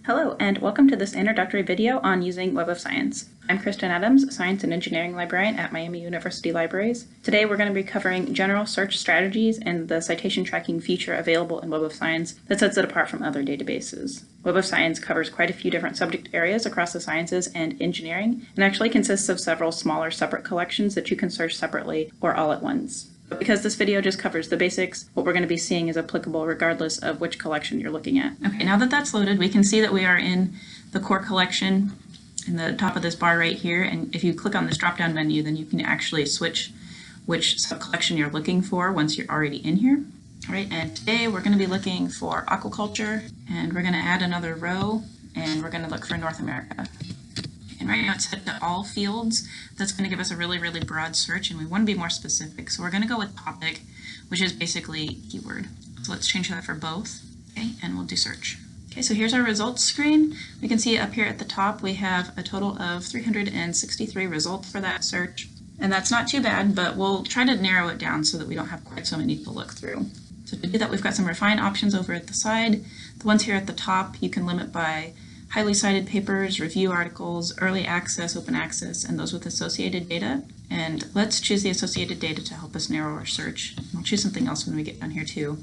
Hello, and welcome to this introductory video on using Web of Science. I'm Kristen Adams, Science and Engineering Librarian at Miami University Libraries. Today we're going to be covering general search strategies and the citation tracking feature available in Web of Science that sets it apart from other databases. Web of Science covers quite a few different subject areas across the sciences and engineering, and actually consists of several smaller separate collections that you can search separately or all at once. But because this video just covers the basics, what we're going to be seeing is applicable regardless of which collection you're looking at. Okay, now that that's loaded, we can see that we are in the core collection in the top of this bar right here. And if you click on this drop-down menu, then you can actually switch which sub-collection you're looking for once you're already in here. All right, and today we're going to be looking for aquaculture, and we're going to add another row, and we're going to look for North America. And right now it's set to all fields. That's going to give us a really broad search, and we want to be more specific. So we're going to go with topic, which is basically keyword. So let's change that for both, okay, and we'll do search. Okay, so here's our results screen. We can see up here at the top we have a total of 363 results for that search. And that's not too bad, but we'll try to narrow it down so that we don't have quite so many to look through. So to do that, we've got some refined options over at the side. The ones here at the top you can limit by highly cited papers, review articles, early access, open access, and those with associated data. And let's choose the associated data to help us narrow our search. We'll choose something else when we get down here too.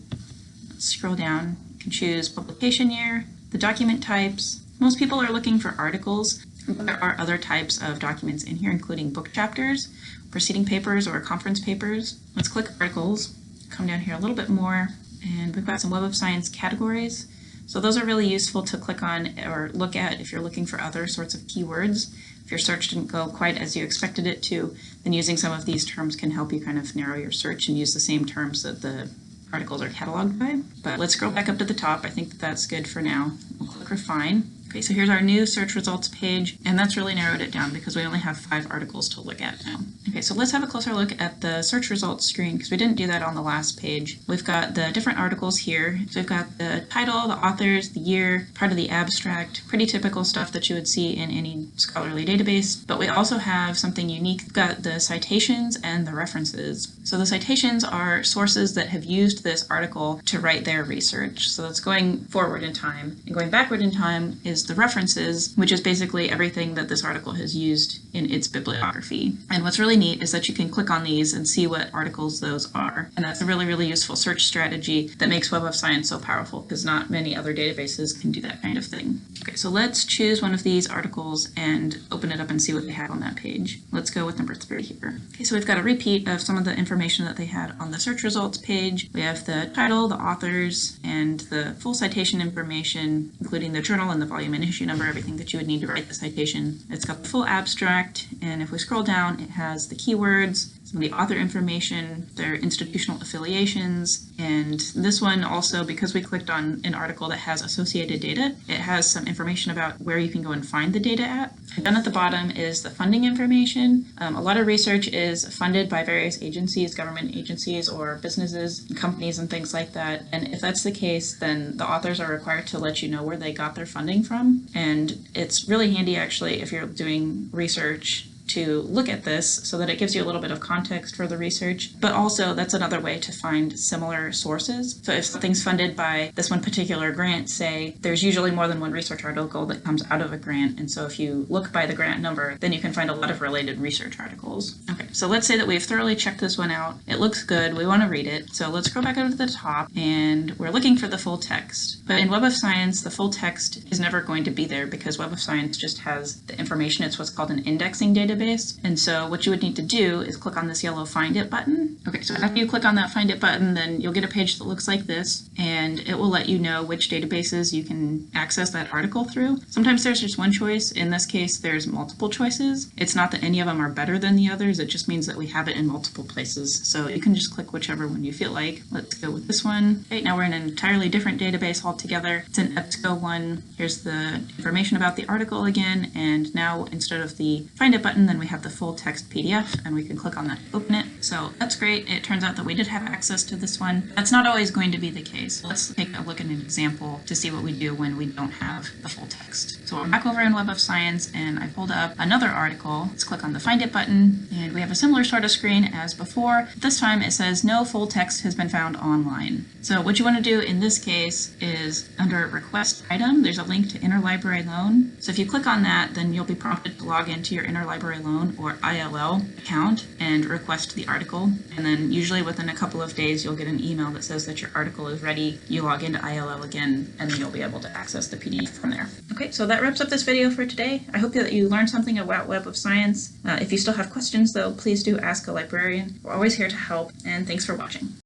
Let's scroll down. You can choose publication year, the document types. Most people are looking for articles, but there are other types of documents in here, including book chapters, proceeding papers, or conference papers. Let's click articles, come down here a little bit more, and we've got some Web of Science categories. So those are really useful to click on or look at if you're looking for other sorts of keywords. If your search didn't go quite as you expected it to, then using some of these terms can help you kind of narrow your search and use the same terms that the articles are cataloged by. But let's scroll back up to the top. I think that that's good for now. We'll click refine. Okay, so here's our new search results page, and that's really narrowed it down because we only have 5 articles to look at now. Okay, so let's have a closer look at the search results screen because we didn't do that on the last page. We've got the different articles here. So we've got the title, the authors, the year, part of the abstract, pretty typical stuff that you would see in any scholarly database. But we also have something unique. We've got the citations and the references. So the citations are sources that have used this article to write their research. So that's going forward in time. And going backward in time is the references, which is basically everything that this article has used in its bibliography. And what's really neat is that you can click on these and see what articles those are. And that's a really useful search strategy that makes Web of Science so powerful because not many other databases can do that kind of thing. Okay, so let's choose one of these articles and open it up and see what they have on that page. Let's go with number 3 here. Okay, so we've got a repeat of some of the information that they had on the search results page. We have the title, the authors, and the full citation information, including the journal and the volume and issue number, everything that you would need to write the citation. It's got the full abstract, and if we scroll down, it has the keywords, some of the author information, their institutional affiliations, and this one also, because we clicked on an article that has associated data, it has some information about where you can go and find the data at. And down at the bottom is the funding information. A lot of research is funded by various agencies, government agencies, or businesses, companies, and things like that. And if that's the case, then the authors are required to let you know where they got their funding from. And it's really handy, actually, if you're doing research to look at this so that it gives you a little bit of context for the research, but also that's another way to find similar sources. So if something's funded by this one particular grant, say, there's usually more than one research article that comes out of a grant, and so if you look by the grant number, then you can find a lot of related research articles. Okay, so let's say that we've thoroughly checked this one out. It looks good, we want to read it, so let's go back over to the top, and we're looking for the full text. But in Web of Science, the full text is never going to be there because Web of Science just has the information. It's what's called an indexing database. And so what you would need to do is click on this yellow Find It button. Okay, so after you click on that Find It button, then you'll get a page that looks like this, and it will let you know which databases you can access that article through. Sometimes there's just one choice. In this case, there's multiple choices. It's not that any of them are better than the others. It just means that we have it in multiple places. So you can just click whichever one you feel like. Let's go with this one. Okay, now we're in an entirely different database altogether. It's an EBSCO one. Here's the information about the article again, and now instead of the Find It button, button, then we have the full text PDF, and we can click on that to open it. So that's great. It turns out that we did have access to this one. That's not always going to be the case. Let's take a look at an example to see what we do when we don't have the full text. So we're back over in Web of Science, and I pulled up another article. Let's click on the Find It button, and we have a similar sort of screen as before. This time it says no full text has been found online. So what you want to do in this case is under Request Item, there's a link to Interlibrary Loan. So if you click on that, then you'll be prompted to log into your Interlibrary Loan or ILL account and request the article. And then usually within a couple of days, you'll get an email that says that your article is ready. You log into ILL again, and then you'll be able to access the PDF from there. Okay, so that wraps up this video for today. I hope that you learned something about Web of Science. If you still have questions, though, please do ask a librarian. We're always here to help, and thanks for watching.